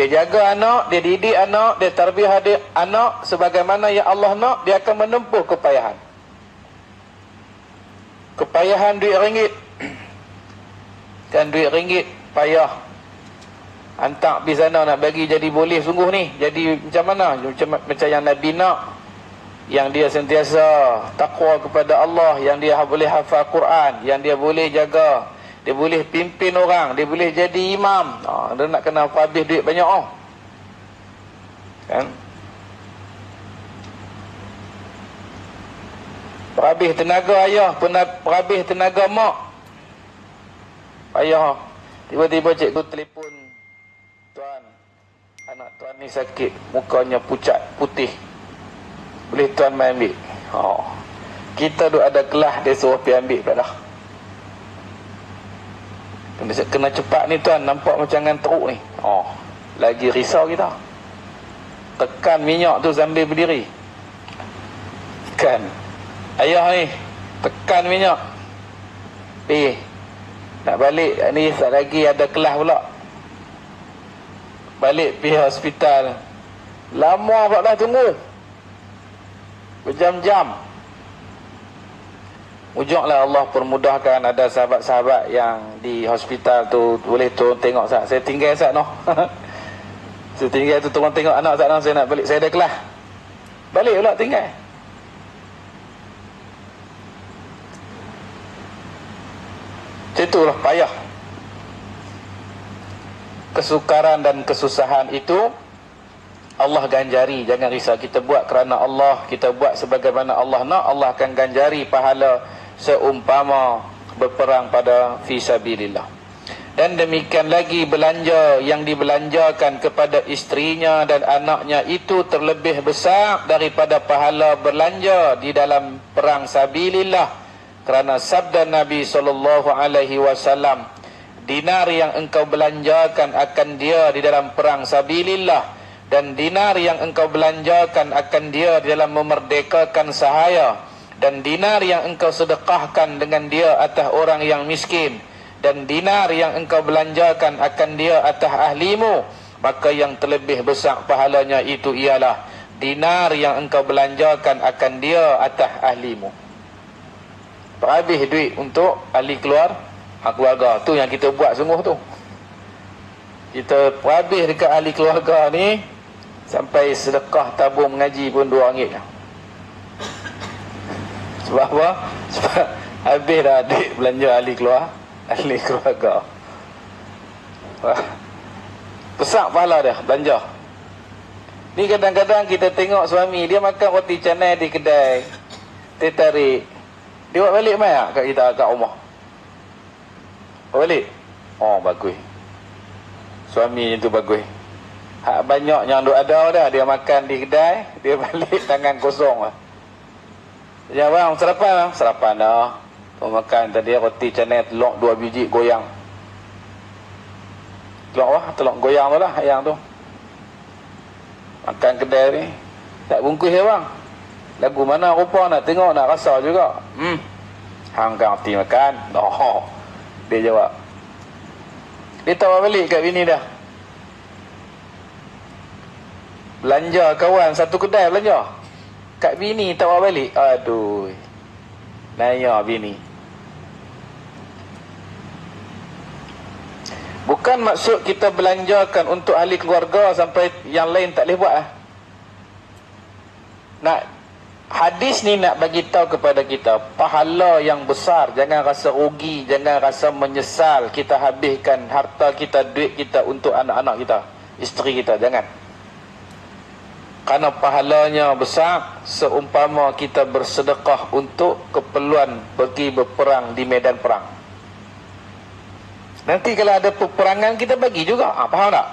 Dia jaga anak, dia didik anak, dia tarbiyah anak sebagaimana yang Allah nak, dia akan menempuh kepayahan. Kepayahan duit ringgit. Kan duit ringgit payah. Hantar pergi sana nak bagi jadi boleh sungguh ni. Jadi macam mana? Macam yang Nabi nak. Yang dia sentiasa takwa kepada Allah, yang dia boleh hafal Quran, yang dia boleh jaga, dia boleh pimpin orang, dia boleh jadi imam. Dia nak kena habis duit banyak kan? Perhabis tenaga ayah, perhabis tenaga mak. Ayah, tiba-tiba cikgu telefon, tuan, anak tuan ni sakit, mukanya pucat, putih, boleh tuan main ambil? Kita duk ada kelas, dia suruh pergi ambil pula dah. Kena cepat ni tuan, nampak macam dengan teruk ni. Lagi risau kita. Tekan minyak tu sambil berdiri. Kan ayah ni, tekan minyak. Nak balik ni, tak lagi ada kelas pula. Balik pergi hospital. Lama pula tunggu, berjam-jam. Ujunglah Allah permudahkan, ada sahabat-sahabat yang di hospital tu boleh turun tengok Ustaz. Saya tinggal Ustaz noh. Saya tinggal tu turun tengok anak Ustaz noh, saya nak balik, saya ada kelas. Balik pula tinggal. Itulah payah. Kesukaran dan kesusahan itu Allah ganjari. Jangan risau, kita buat kerana Allah, kita buat sebagaimana Allah nak, Allah akan ganjari pahala seumpama berperang pada fisabilillah. Dan demikian lagi belanja yang dibelanjakan kepada isterinya dan anaknya itu terlebih besar daripada pahala belanja di dalam perang sabilillah. Kerana sabda Nabi SAW, dinar yang engkau belanjakan akan dia di dalam perang sabilillah, dan dinar yang engkau belanjakan akan dia di dalam memerdekakan sahaya, dan dinar yang engkau sedekahkan dengan dia atas orang yang miskin, dan dinar yang engkau belanjakan akan dia atas ahlimu, maka yang terlebih besar pahalanya itu ialah dinar yang engkau belanjakan akan dia atas ahlimu. Habis duit untuk ahli keluarga. Tu yang kita buat sungguh tu. Kita habis dekat ahli keluarga ni, sampai sedekah tabung mengaji pun RM2. Sebab apa? Sebab habis dah duit belanja ahli keluarga. Besar pahala dia belanja. Ni kadang-kadang kita tengok suami dia makan roti canai di kedai, dia tarik, dia buat balik mai kat kita kat rumah. Buat balik. Bagus. Suami tu bagus. Hak banyak yang duk ada dah, dia makan di kedai, dia balik tangan kosong lah. Ya bang, sarapan lah. Sarapan dah. Makan tadi roti canai telur 2 biji goyang. Telur goyang tu lah yang tu. Makan kedai ni. Tak bungkus ya bang. Lagu mana rupa nak tengok, nak rasa juga. Hang kan hati makan. Dia jawab. Dia tahu balik kat bini dah. Belanja kawan satu kedai belanja. Kat bini tahu balik. Aduh. Naya bini. Bukan maksud kita belanjakan untuk ahli keluarga sampai yang lain tak boleh buat. Hadis ni nak bagi tahu kepada kita pahala yang besar. Jangan rasa rugi, jangan rasa menyesal kita habiskan harta kita, duit kita untuk anak-anak kita, isteri kita. Jangan. Kerana pahalanya besar seumpama kita bersedekah untuk keperluan pergi berperang di medan perang. Nanti kalau ada peperangan kita bagi juga. Faham tak?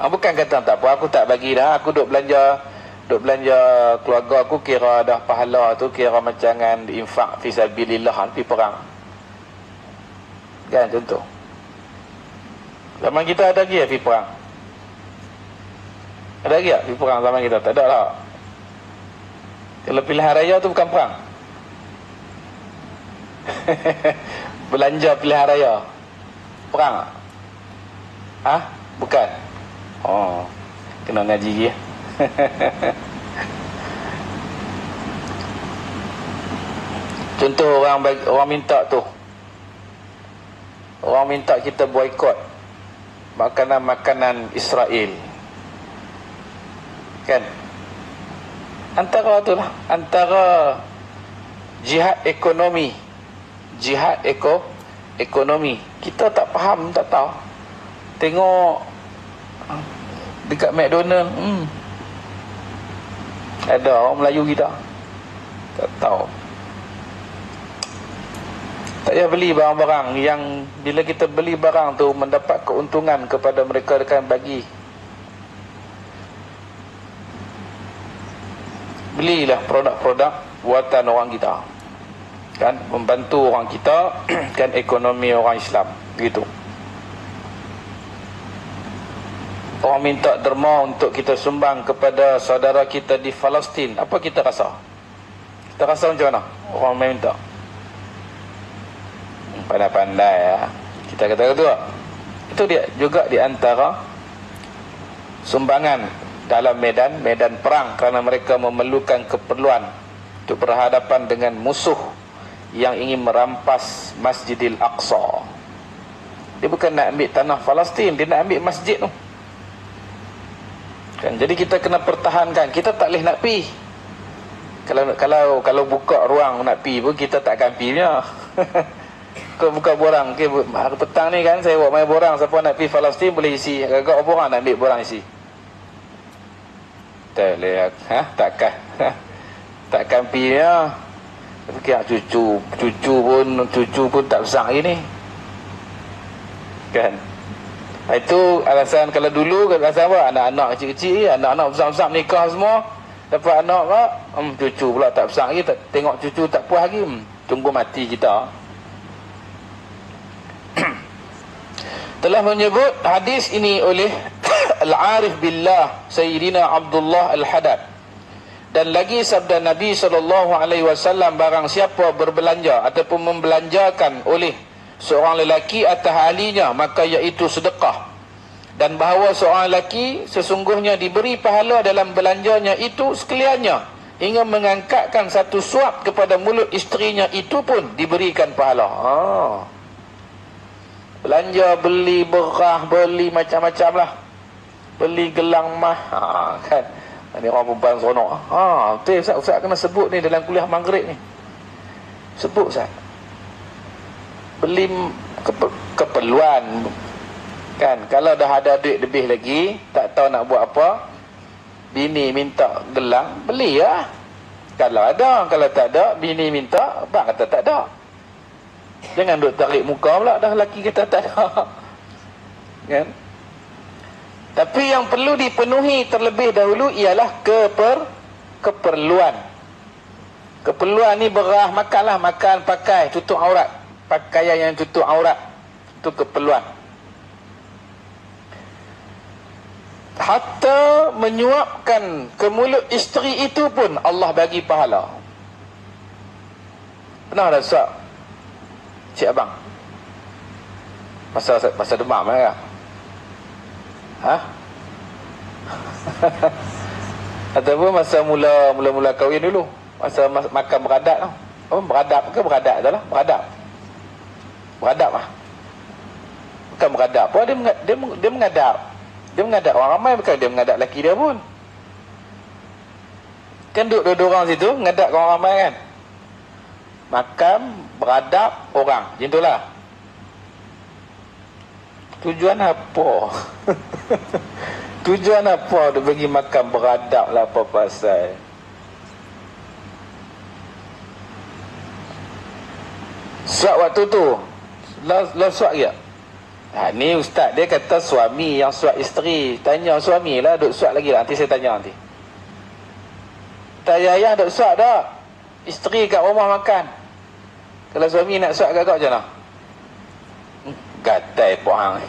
Bukan kata tak apa, aku tak bagi dah, aku duk belanja keluarga aku, kira dah pahala tu kira macam dengan infak fisabilillah pergi perang. Kan contoh. Zaman kita ada lagi pergi perang? Ada lagi tak pergi perang zaman kita? Tak ada lah. Kalau pilihan raya tu bukan perang. Belanja pilihan raya perang. Bukan. Oh, kena ngaji ya. Contoh orang minta tu. Orang minta kita boikot makanan-makanan Israel. Kan? Antara tu lah, antara jihad ekonomi. Jihad ekonomi. Kita tak faham, tak tahu. Tengok dekat McDonald, ada orang Melayu kita. Tak tahu. Tak payah beli barang-barang yang bila kita beli barang tu mendapat keuntungan kepada mereka, akan bagi. Belilah produk-produk buatan orang kita. Kan, membantu orang kita kan, ekonomi orang Islam gitu. Orang minta derma untuk kita sumbang kepada saudara kita di Palestin. Apa kita rasa? Kita rasa macam mana orang minta? Pandai-pandai ya. Kita kata tu. Itu dia juga di antara sumbangan dalam medan perang, kerana mereka memerlukan keperluan untuk berhadapan dengan musuh yang ingin merampas Masjidil Aqsa. Dia bukan nak ambil tanah Palestin, dia nak ambil masjid tu. Kan, jadi kita kena pertahankan. Kita tak boleh nak pi. Kalau buka ruang nak pi pun kita takkan pi punya. Kau buka borang, okay, hari petang ni kan saya buat main borang, siapa nak pergi Palestin boleh isi. Agak borang nak ambil borang isi. Tak boleh, takkan pergi ya. Fikir cucu pun tak besar lagi ni. Kan? Itu alasan. Kalau dulu alasan apa? Anak-anak kecil-kecil, anak-anak besar-besar nikah semua, dapat anak tak? Cucu pula tak besar lagi, tengok cucu tak puas lagi, tunggu mati kita. Telah menyebut hadis ini oleh Al-Arif Billah Sayyidina Abdullah Al-Haddad. Dan lagi sabda Nabi SAW, barang siapa berbelanja ataupun membelanjakan oleh seorang lelaki atas ahlinya, maka iaitu sedekah. Dan bahawa seorang lelaki sesungguhnya diberi pahala dalam belanjanya itu sekaliannya, hingga mengangkatkan satu suap kepada mulut isterinya, itu pun diberikan pahala. Belanja, beli berah, beli macam-macam lah, beli gelang mah, kan. Ini orang perempuan seronok. Betul Ustaz kena sebut ni dalam kuliah Maghrib ni. Sebut Ustaz. Beli keperluan. Kan, kalau dah ada duit lebih lagi, tak tahu nak buat apa, bini minta gelang, beli lah. Kalau ada, kalau tak ada, bini minta, abang kata tak ada. Jangan duk tarik muka pula dah lelaki kata tak ada. Kan? Tapi yang perlu dipenuhi terlebih dahulu ialah keperluan. Keperluan ni berah, makanlah, makan, pakai, tutup aurat. Pakaian yang tutup aurat, itu keperluan. Hatta menyuapkan ke mulut isteri itu pun Allah bagi pahala. Pernah dah suap cik abang masa demam kan? Ataupun masa mula kahwin dulu, masa makan beradab tu. Beradab ke beradab dah lah, beradab lah, bukan beradab pun, dia mengadap orang ramai, bukan dia mengadap lelaki dia pun. Kan duduk dua orang situ mengadap orang ramai kan, makan beradab orang, macam itulah. Tujuan apa? Tujuan apa dia bagi makan beradab lah, apa pasal? Suat waktu tu lah suat ke? Ni ustaz dia kata suami yang suat isteri. Tanya suami lah, duk suat lagi lah. Nanti saya tanya nanti. Tanya ayah duk suat tak? Isteri kat rumah makan. Kalau suami nak suat kat kau macam mana? Gatai pohang.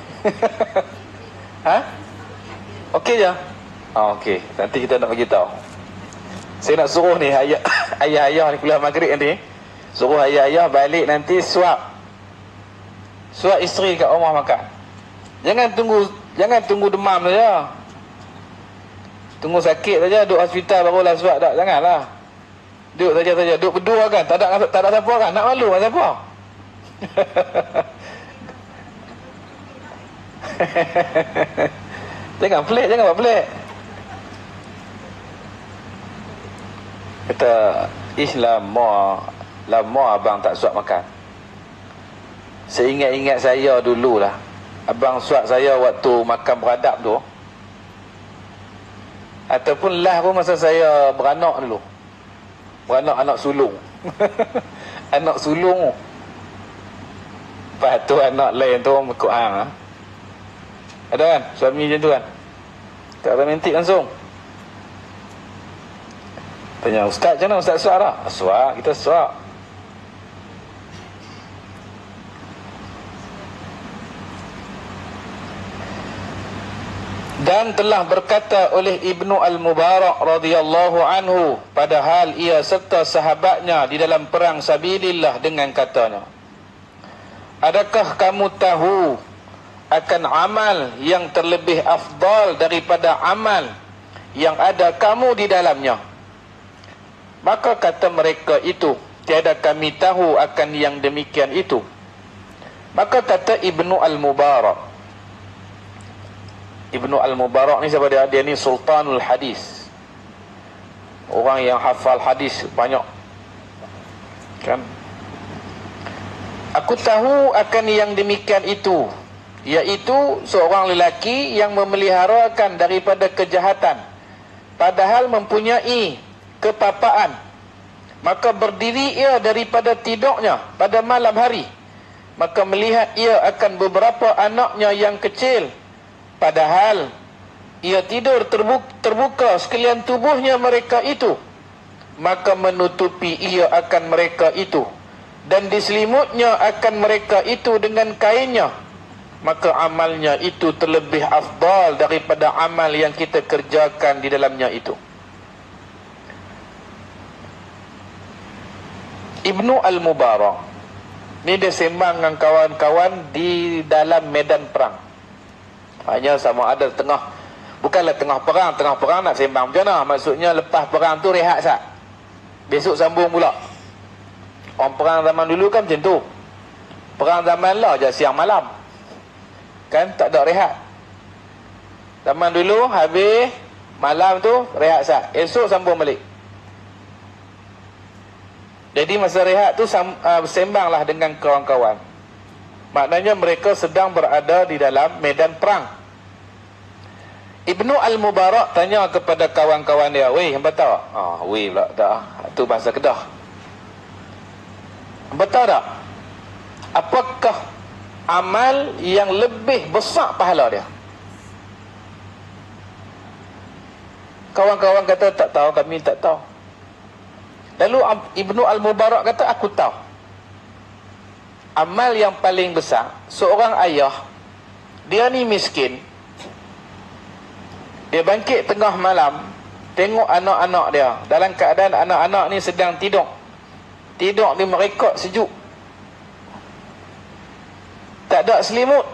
Okey je? Okey. Nanti kita nak bagi tahu. Saya nak suruh ni ayah-ayah ni kuliah Maghrib nanti. Suruh ayah-ayah balik nanti suap isteri kat rumah makan. Jangan tunggu demam saja. Tunggu sakit saja, duduk hospital barulah suat tak? Janganlah. Duduk saja. Duduk berdua kan? Tak ada siapa kan? Nak malu kan siapa? Jangan pelik, jangan buat pelik. Kata, lama abang tak suap makan. Seingat-ingat saya dululah, abang suap saya waktu makan beradab tu. Ataupun lah pun masa saya beranak dulu. Beranak anak sulung. Anak sulung. Lepas tu anak lain tu ikut hang. Ha? Ada kan? Suami macam tu kan? Tak romantik langsung. Tanya, Ustaz macam mana? Ustaz suap tak? Suap, kita suap. Dan telah berkata oleh Ibnu Al-Mubarak radhiyallahu anhu, padahal ia serta sahabatnya di dalam perang sabilillah, dengan katanya, adakah kamu tahu akan amal yang terlebih afdal daripada amal yang ada kamu di dalamnya? Maka kata mereka itu, tiada kami tahu akan yang demikian itu. Maka kata Ibnu Al-Mubarak, Ibnu Al-Mubarak ni siapa dia? Dia ni Sultanul Hadis, orang yang hafal hadis banyak kan. Aku tahu akan yang demikian itu, iaitu seorang lelaki yang memeliharakan daripada kejahatan, padahal mempunyai kepapaan, maka berdiri ia daripada tidurnya pada malam hari, maka melihat ia akan beberapa anaknya yang kecil, padahal ia tidur terbuka sekalian tubuhnya mereka itu, maka menutupi ia akan mereka itu, dan diselimutnya akan mereka itu dengan kainnya, maka amalnya itu terlebih afdal daripada amal yang kita kerjakan di dalamnya itu. Ibnu Al-Mubarak ni dia sembang dengan kawan-kawan di dalam medan perang. Hanya sama ada bukanlah tengah perang nak sembang macam mana. Maksudnya lepas perang tu rehat sat, besok sambung pula. Orang perang zaman dulu kan macam tu. Perang zaman lah je siang malam, kan tak ada rehat. Zaman dulu habis malam tu rehat sat, esok sambung balik. Jadi masa rehat tu sembanglah dengan kawan-kawan. Maknanya mereka sedang berada di dalam medan perang. Ibnu Al-Mubarak tanya kepada kawan-kawan dia, "Weh, hangpa tahu?" "Weh pula tak. Itu bahasa Kedah." "Hangpa tahu tak? Apakah amal yang lebih besar pahala dia?" Kawan-kawan kata, "Tak tahu, kami tak tahu." Lalu Ibnu Al-Mubarak kata, "Aku tahu. Amal yang paling besar, seorang ayah, dia ni miskin, dia bangkit tengah malam, tengok anak-anak dia dalam keadaan anak-anak ni sedang tidur di merekot sejuk, tak ada selimut.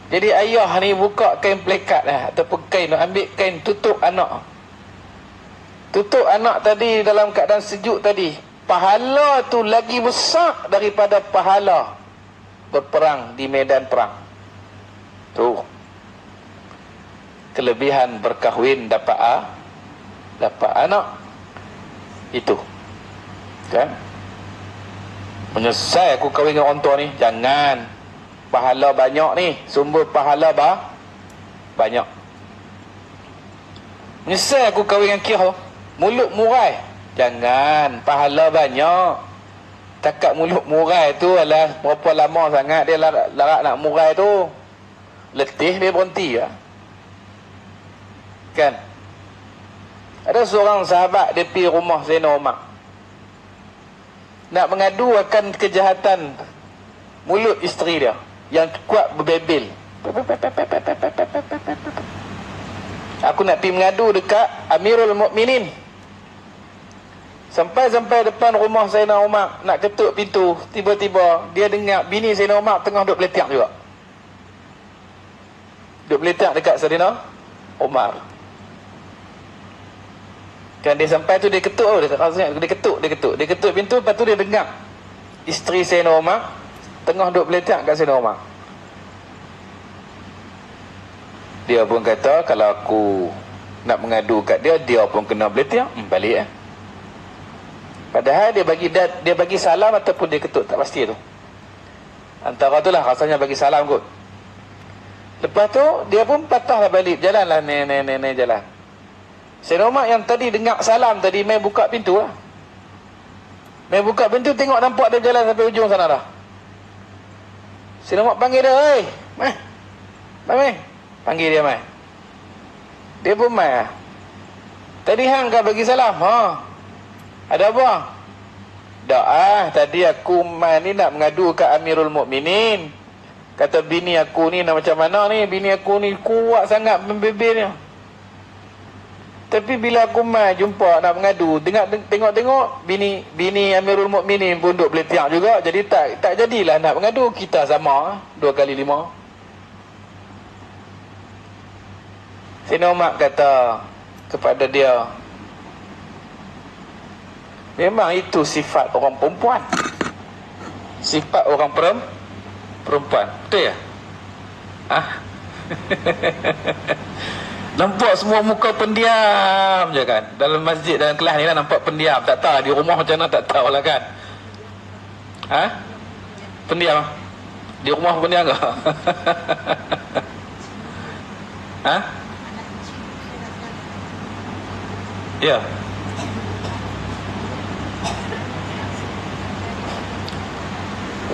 Jadi ayah ni buka kain pelekat lah, ataupun kain, ambil kain tutup anak tadi dalam keadaan sejuk tadi. Pahala tu lagi besar daripada pahala berperang di medan perang. Tu kelebihan berkahwin dapat anak itu kan. Menyesal aku kahwin dengan orang tua ni. Jangan. Pahala banyak ni, sumber pahala banyak. Menyesal aku kahwin dengan kira mulut murai. Jangan. Pahala banyak. Takat mulut murai tu adalah berapa lama sangat dia larat nak murai tu, letih dia berhenti lah. Kan? Ada seorang sahabat, dia pergi rumah Zainal Umar, nak mengadu akan kejahatan mulut isteri dia yang kuat berbebel. Aku nak pergi mengadu dekat Amirul Mukminin. Sampai depan rumah Zainal Umar, nak ketuk pintu, tiba-tiba dia dengar bini Zainal Umar tengah duduk beletak juga. Duduk beletak dekat Zainal Umar. Kan dia sampai tu dia ketuk, dia ketuk pintu, lepas tu dia dengar isteri Sayyidina Umar tengah duduk beletak kat Sayyidina Umar. Dia pun kata kalau aku nak mengadu kat dia, dia pun kena beletak, balik Padahal dia bagi salam ataupun dia ketuk, tak pasti tu. Antara tu lah rasanya bagi salam kot. Lepas tu dia pun patahlah balik, jalanlah ni jalan. Sayyidina Umar yang tadi dengar salam tadi mai buka pintu lah. Mai buka pintu, tengok nampak dia jalan sampai ujung sana dah. Sayyidina Umar panggil dia, "Hei, mai." Panggil dia mai. Dia pun mai lah. Tadi hang kau bagi salam. Ada apa? Tadi aku mai ni nak mengadu ke Amirul Mukminin. Kata bini aku ni nak macam mana ni, bini aku ni kuat sangat membebelnya. Tapi bila aku mai jumpa nak mengadu, tengok-tengok bini Amirul Mukminin pun duk beletiak juga, jadi tak jadilah nak mengadu, kita sama 2 kali 5. Sayyidina Umar kata kepada dia, memang itu sifat orang perempuan. Sifat orang perempuan. Betul ya? Nampak semua muka pendiam je kan. Dalam masjid, dalam kelas ni lah nampak pendiam. Tak tahu di rumah macam mana, tak tahu lah kan. Pendiam. Di rumah pendiam ke? Ya.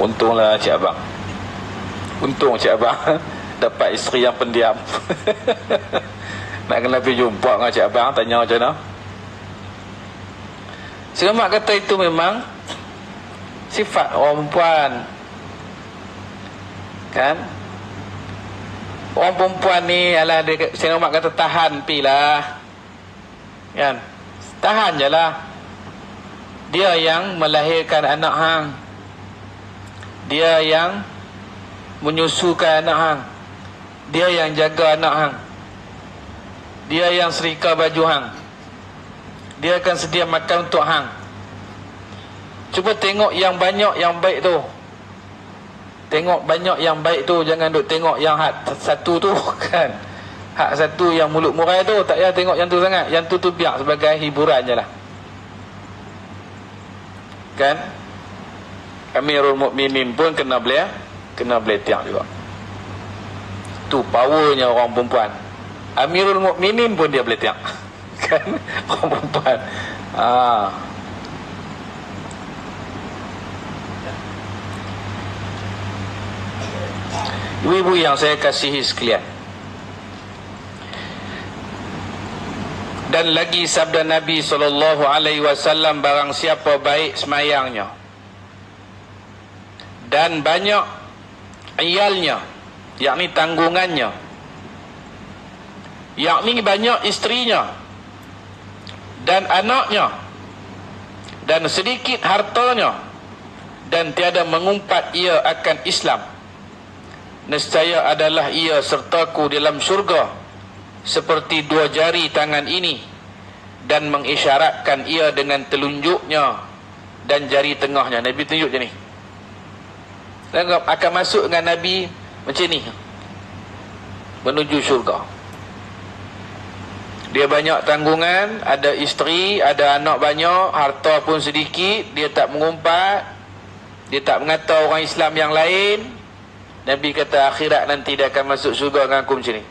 Untunglah Cik Abang. Untung Cik Abang dapat isteri yang pendiam. Nak kena pergi jumpa dengan Cik Abang, tanya macam mana. Sayyidina Umar kata itu memang sifat orang perempuan. Kan? Orang perempuan ni, Sayyidina Umar kata tahan pilah. Kan? Tahan je lah. Dia yang melahirkan anak hang. Dia yang menyusukan anak hang. Dia yang jaga anak hang. Dia yang serika baju hang. Dia akan sedia makan untuk hang. Cuba tengok yang banyak yang baik tu. Tengok banyak yang baik tu, jangan duk tengok yang hak satu tu kan. Hak satu yang mulut murai tu, tak payah tengok yang tu sangat. Yang tu biar sebagai hiburan je lah. Kan? Amirul Mukminin pun kena beletiak juga. Tu powernya orang perempuan. Amirul Mukminin pun dia beletiak. Kan? Orang perempuan. Ibu-ibu yang saya kasihi sekalian, dan lagi sabda Nabi SAW, barang siapa baik semayangnya dan banyak iyalnya, yakni tanggungannya, yakni banyak isterinya dan anaknya, dan sedikit hartanya, dan tiada mengumpat ia akan Islam, nescaya adalah ia sertaku dalam syurga seperti 2 jari tangan ini, dan mengisyaratkan ia dengan telunjuknya dan jari tengahnya. Nabi tunjuk je ni, akan masuk dengan Nabi macam ni menuju syurga. Dia banyak tanggungan, ada isteri, ada anak banyak, harta pun sedikit, dia tak mengumpat, dia tak mengata orang Islam yang lain. Nabi kata akhirat nanti dia akan masuk syurga dengan aku macam ni.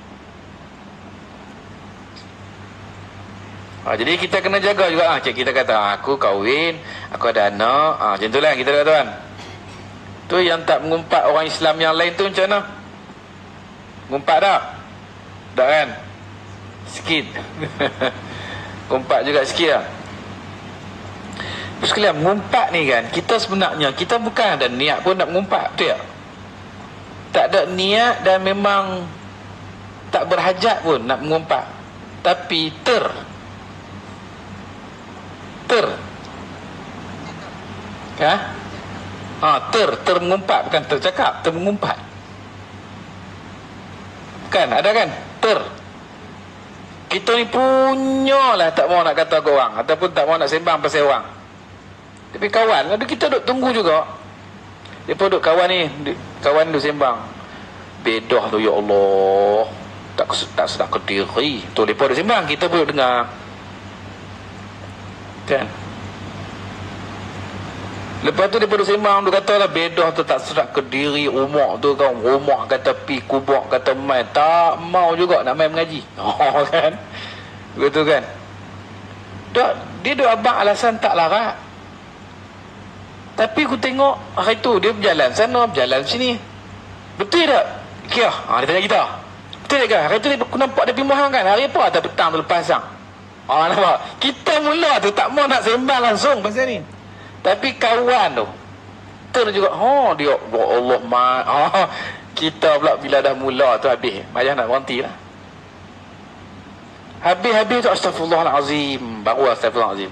Jadi kita kena jaga juga. Cik kita kata aku kahwin, aku ada anak, macam tu lah kita kata kan. Tu yang tak mengumpat orang Islam yang lain tu macam mana? Ngumpat tak? Tak kan? Sikit. Ngumpat juga sikit lah. Sekalian, mengumpat ni kan, kita sebenarnya kita bukan ada niat pun nak mengumpat, betul tak? Tak ada niat dan memang tak berhajat pun nak mengumpat. Tapi mengumpat, bukan tercakap, mengumpat. Kan, ada kan? Kita ni punyalah tak mau nak kata ke orang, ataupun tak mau nak sembang pasal orang. Tapi kawan, ada kita duk tunggu juga. Depa duk kawan ni, kawan duk sembang. Bedah tu, ya Allah. Tak sedap ke diri. Tu depa duk sembang, kita pun duk dengar. Kan? Lepas tu depa duk sembang, duk kata lah bedah tu tak sedap ke diri, rumah tu kan, rumah kata pi, kubur kata main. Tak mau juga nak main mengaji. Oh kan? Betul kan? Dia duk abang alasan tak larat. Tapi aku tengok hari tu dia berjalan sana, berjalan sini. Betul tak? Kira, dia tanya kita. Betul tak? Hari tu aku nampak dia pergi mahang kan? Hari apa? Atau petang tu lepas sang. Nampak? Kita mula tu tak mau nak sembang langsung pasal ni. Tapi kawan tu juga, dia, ya Allah, kita pula bila dah mula tu habis. Macam nak berhenti lah. Habis tu astagfirullahalazim. Baru astagfirullahalazim.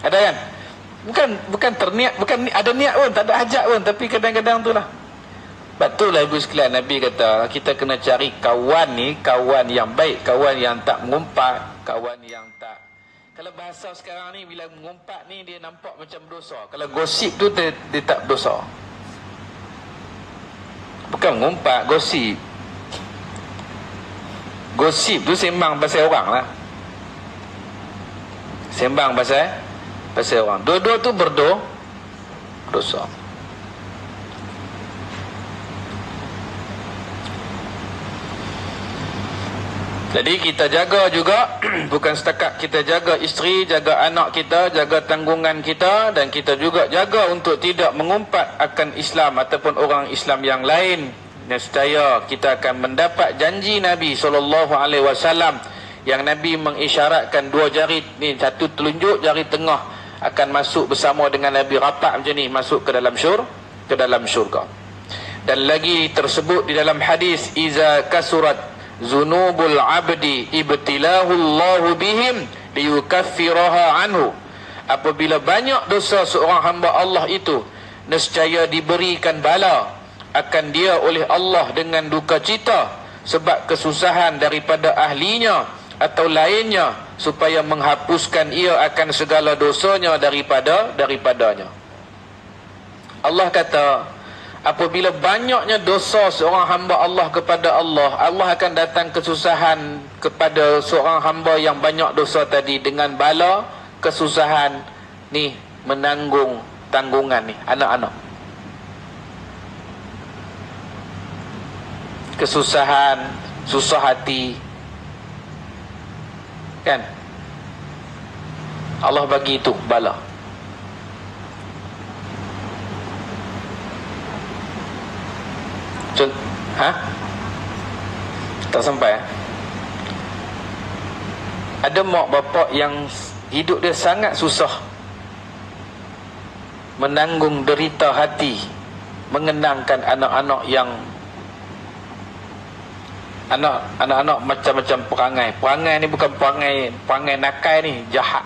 Ada kan? Bukan terniat, bukan ada niat pun, tak ada hajat pun, tapi kadang-kadang tu lah. Betul lah ibu sekalian, Nabi kata kita kena cari kawan ni, kawan yang baik, kawan yang tak mengumpat, kawan yang tak. Kalau bahasa sekarang ni, bila mengumpat ni dia nampak macam dosa. Kalau gosip tu dia tak dosa. Bukan mengumpat, gosip. Gosip tu sembang pasal orang lah. Sembang pasal orang. Dua-dua tu berdosa. Jadi kita jaga juga, bukan setakat kita jaga isteri, jaga anak kita, jaga tanggungan kita, dan kita juga jaga untuk tidak mengumpat akan Islam ataupun orang Islam yang lain. Nescaya kita akan mendapat janji Nabi SAW yang Nabi mengisyaratkan dua jari ni, satu telunjuk, jari tengah akan masuk bersama dengan Nabi rapat macam ni, masuk ke dalam syurga. Dan lagi tersebut di dalam hadis, iza kasurat zunubul abdi ibtilahu Allahu bihim liyukaffiraha anhu. Apabila banyak dosa seorang hamba Allah itu, nescaya diberikan bala akan dia oleh Allah dengan duka cita sebab kesusahan daripada ahlinya atau lainnya, supaya menghapuskan ia akan segala dosanya daripadanya. Allah kata, apabila banyaknya dosa seorang hamba Allah kepada Allah, Allah akan datang kesusahan kepada seorang hamba yang banyak dosa tadi dengan bala kesusahan ni, menanggung tanggungan ni, anak-anak. Kesusahan, susah hati. Kan? Allah bagi itu bala. Tak sampai. Ada mak bapak yang hidup dia sangat susah, menanggung derita hati, mengenangkan anak-anak yang anak-anak macam-macam perangai. Perangai ni bukan perangai nakai ni, jahat.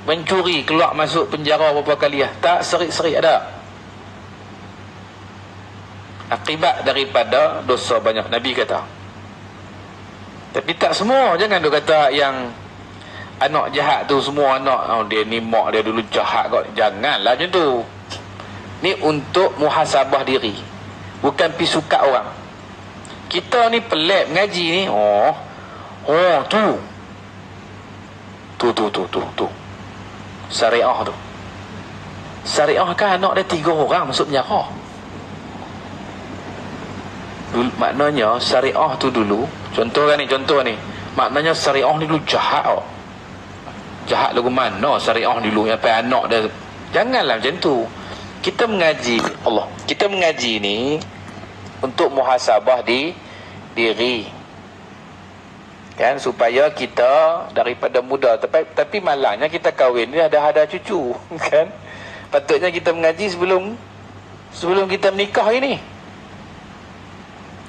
Mencuri, keluar masuk penjara berapa kali lah. Tak serik-serik ada. Akibat daripada dosa banyak, Nabi kata. Tapi tak semua. Jangan dia kata yang anak jahat tu semua anak, dia ni mak dia dulu jahat kot. Janganlah macam tu. Ni untuk muhasabah diri, bukan pi sukat orang. Kita ni pelik mengaji ni. Tu syariah tu. Syariah kan anak dia 3 orang masuk penjara. Maknanya syariah tu dulu, contoh ni, maknanya syariah ni dulu jahat. Jahat lagu mana syariah dulu sampai anak dia. Janganlah macam tu. Kita mengaji Allah, kita mengaji ni untuk muhasabah diri, kan, supaya kita daripada muda. Tapi malangnya kita kahwin ni ada cucu, kan. Patutnya kita mengaji sebelum kita menikah ini.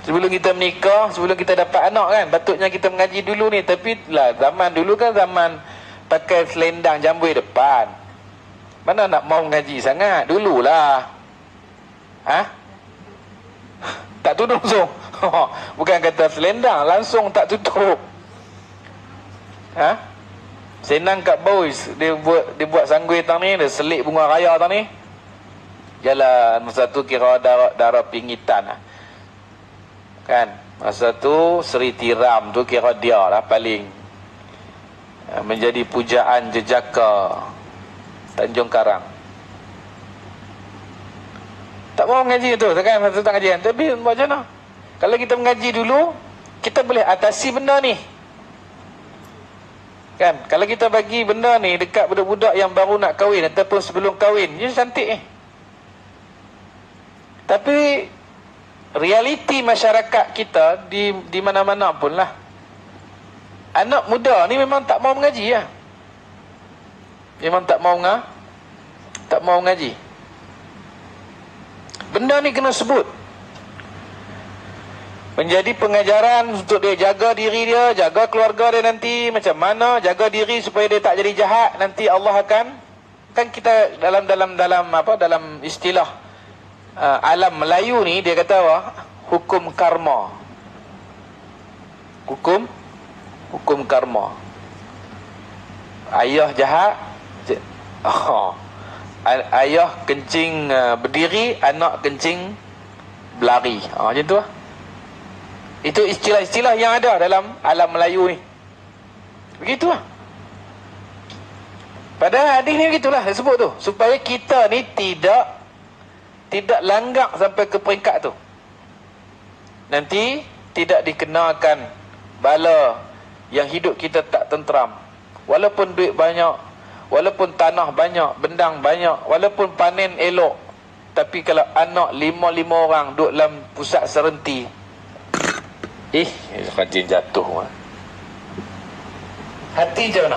Sebelum kita menikah, sebelum kita dapat anak, kan, patutnya kita mengaji dulu ni. Tapi lah zaman dulu kan zaman pakai selendang jambui depan. Mana nak mau mengaji sangat dululah. Tak tudung so. Bukan kata selendang, langsung tak tutup. Senang kat boys, dia buat sanggui tang ni, dia selit bunga raya tang ni. Jalan masa tu kira darah pingitan lah. Kan? Masa tu Seri Tiram tu kira dia lah paling menjadi pujaan jejaka Tanjung Karang. Tak mau mengaji tu, kan? Masa tu tak ngaji. Tapi macam mana? Kalau kita mengaji dulu, kita boleh atasi benda ni. Kan? Kalau kita bagi benda ni dekat budak-budak yang baru nak kahwin ataupun sebelum kahwin, dia cantik ni. Tapi realiti masyarakat kita di mana-mana pun lah, anak muda ni memang tak mau mengaji lah. Memang tak mau mengaji. Benda ni kena sebut. Menjadi pengajaran untuk dia jaga diri dia, jaga keluarga dia nanti macam mana, jaga diri supaya dia tak jadi jahat. Nanti Allah akan, kan kita dalam istilah alam Melayu ni dia kata apa? Hukum karma. Hukum karma. Ayah jahat, ayah kencing berdiri, anak kencing berlari. Macam tu lah. Itu istilah-istilah yang ada dalam alam Melayu ni. Begitulah. Padahal hadis ni begitulah dia sebut tu, supaya kita ni tidak langgak sampai ke peringkat tu. Nanti tidak dikenakan bala yang hidup kita tak tenteram. Walaupun duit banyak, walaupun tanah banyak, bendang banyak, walaupun panen elok, tapi kalau anak lima orang duduk dalam pusat serenti, rajin jatuh. Hati je mana?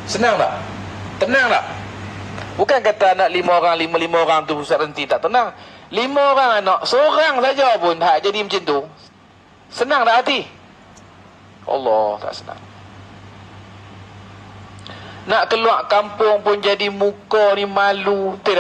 Senang tak? Tenang tak? Bukan kata anak lima orang tu pusat serenti tak tenang. 5 orang anak, seorang saja pun tak jadi macam tu, senang tak hati? Allah, tak senang. Nak keluar kampung pun jadi muka ni malu. Betul tak?